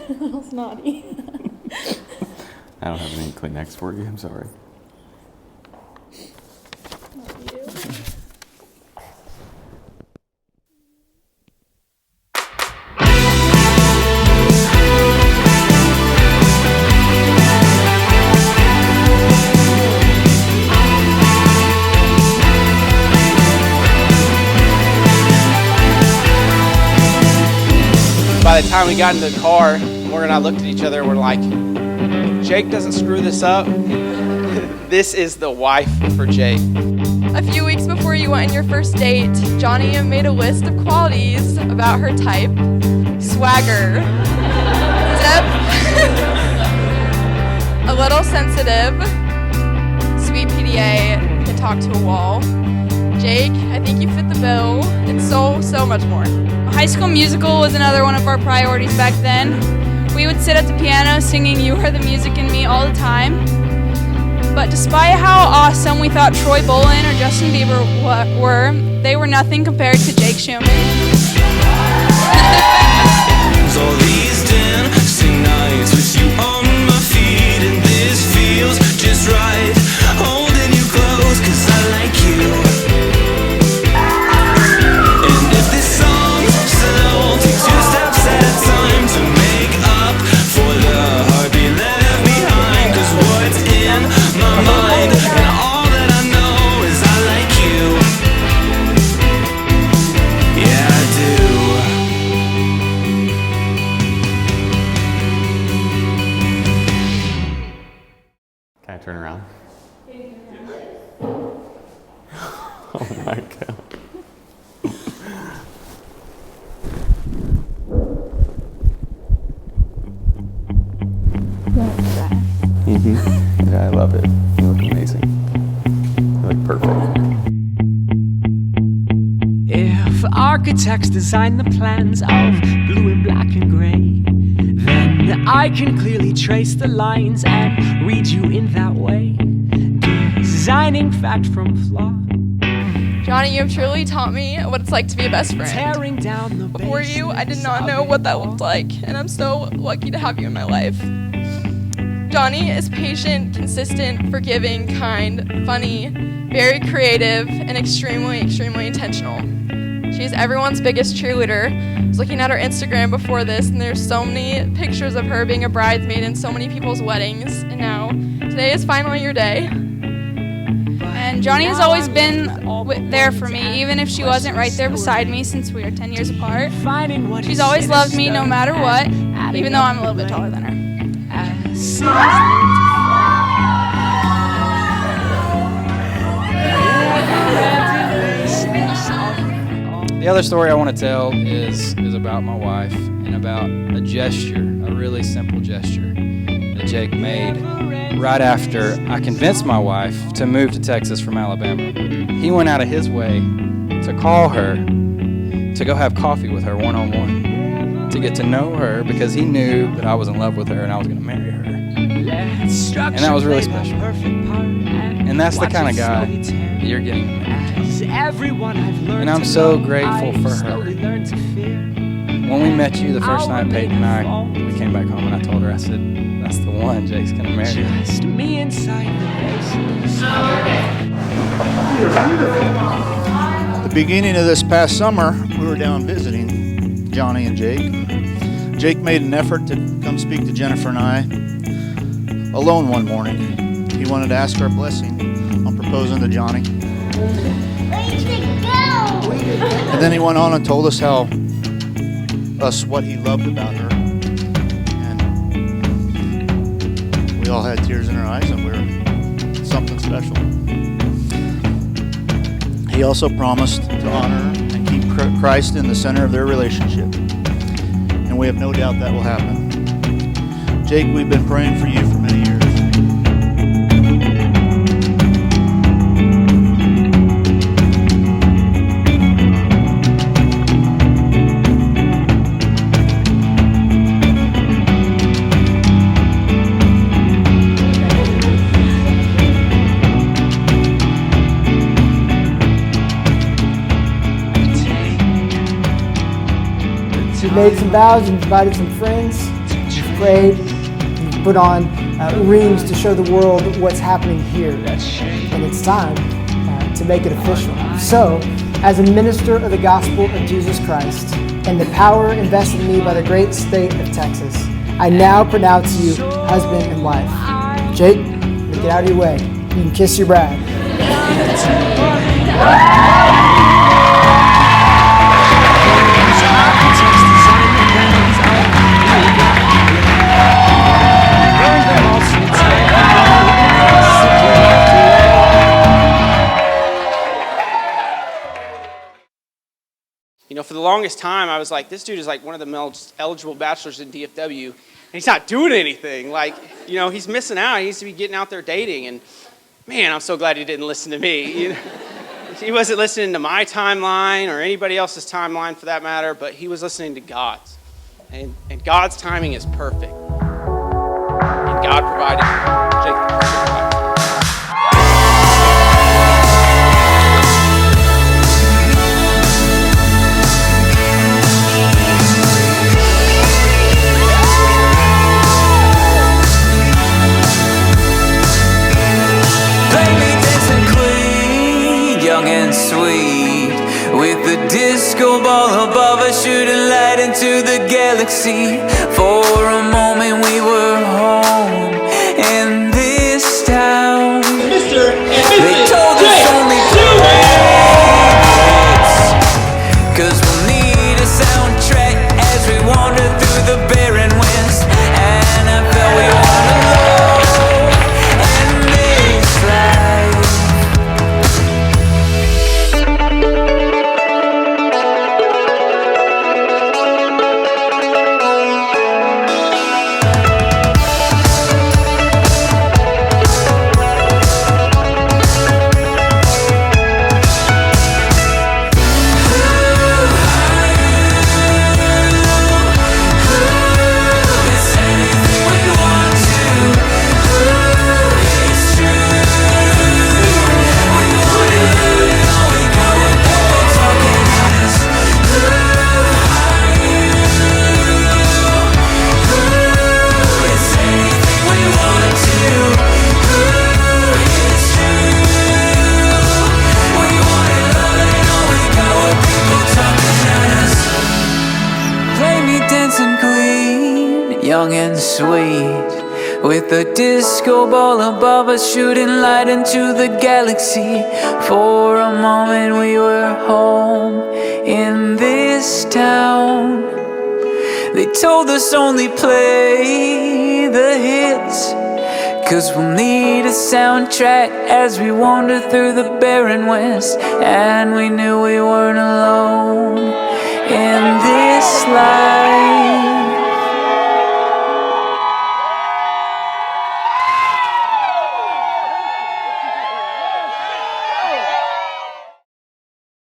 little snotty. I don't have any Kleenex for you. I'm sorry. By the time we got into the car, Morgan and I looked at each other and we're like, if Jake doesn't screw this up, this is the wife for Jake. A few weeks before you went on your first date, Johnneye made a list of qualities about her type. Swagger. Zip. A little sensitive. Sweet PDA. Can talk to a wall. Jake, I think you fit the bill. And so much more. High School Musical was another one of our priorities back then. We would sit at the piano singing You Are the Music in Me all the time. But despite how awesome we thought Troy Bolin or Justin Bieber were, they were nothing compared to Jake Schumann. All these dancing nights with you on my feet, and this feels just right. Holding you close 'cause I like you. And if this song's slow, take 2 steps at a time to make up for the heartbeat left behind. 'Cause what's in my mind and all that I know is I like you. Yeah, I do. Can I turn around? Oh my God. Yeah, I love it. You look amazing. You look perfect. If architects design the plans of blue and black and gray, then I can clearly trace the lines and read you in that way, designing fact from flaw. Johnneye, you have truly taught me what it's like to be a best friend. Tearing down the Before you, I did not know what that looked like, and I'm so lucky to have you in my life. Johnneye is patient, consistent, forgiving, kind, funny, very creative, and extremely intentional. She's everyone's biggest cheerleader. I was looking at her Instagram before this, and there's so many pictures of her being a bridesmaid in so many people's weddings, and now today is finally your day. And Johnneye has always been there for me, even if she wasn't right there beside me since we were 10 years apart. She's always loved me no matter what, even though I'm a little bit taller than her. The other story I want to tell is about my wife and about a gesture, a really simple gesture that Jake made right after I convinced my wife to move to Texas from Alabama. He went out of his way to call her, to go have coffee with her one-on-one, to get to know her because he knew that I was in love with her and I was going to marry her. And that was really special. And that's the kind of guy that you're getting to marry. And I'm so grateful for her. When we met you the first night, Peyton and I, we came back home and I told her, I said, that's the one Jake's going to marry. Just me inside The beginning of this past summer, we were down visiting Johnneye and Jake. Jake made an effort to come speak to Jennifer and I alone one morning. He wanted to ask our blessing on proposing to Johnneye. And then he went on and told us what he loved about her. And we all had tears in our eyes and we were something special. He also promised to honor and keep Christ in the center of their relationship. And we have no doubt that will happen. Jake, we've been praying for you for many years. She made some vows and invited some friends. prayed, you've put on rings to show the world what's happening here. And it's time to make it official. So, as a minister of the gospel of Jesus Christ and the power invested in me by the great state of Texas, I now pronounce you husband and wife. Jake, get out of your way. You can kiss your bride. You know, for the longest time, I was like, this dude is like one of the most eligible bachelors in DFW, and he's not doing anything. Like, you know, he's missing out. He needs to be getting out there dating. And man, I'm so glad he didn't listen to me. You know, he wasn't listening to my timeline or anybody else's timeline for that matter, but he was listening to God's. And God's timing is perfect. And God provided Jake the perfect wife. Young and sweet, with the disco ball above us shooting light into the galaxy. For a moment we were home in this town. Mr. and Mrs. They told us only play hits, 'cause we'll need a soundtrack as we wander through the barren west. And I felt we weren't alone in this life. Young and sweet, with the disco ball above us shooting light into the galaxy. For a moment we were home in this town. They told us only play the hits, 'cause we'll need a soundtrack as we wander through the barren west. And we knew we weren't alone